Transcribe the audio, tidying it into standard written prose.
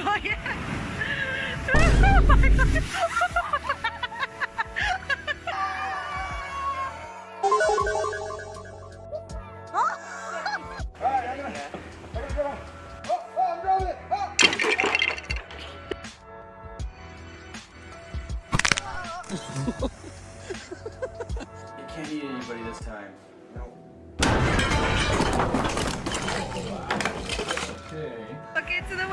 Oh yeah. Oh my God. You can't eat anybody this time. No. Okay. Okay, to the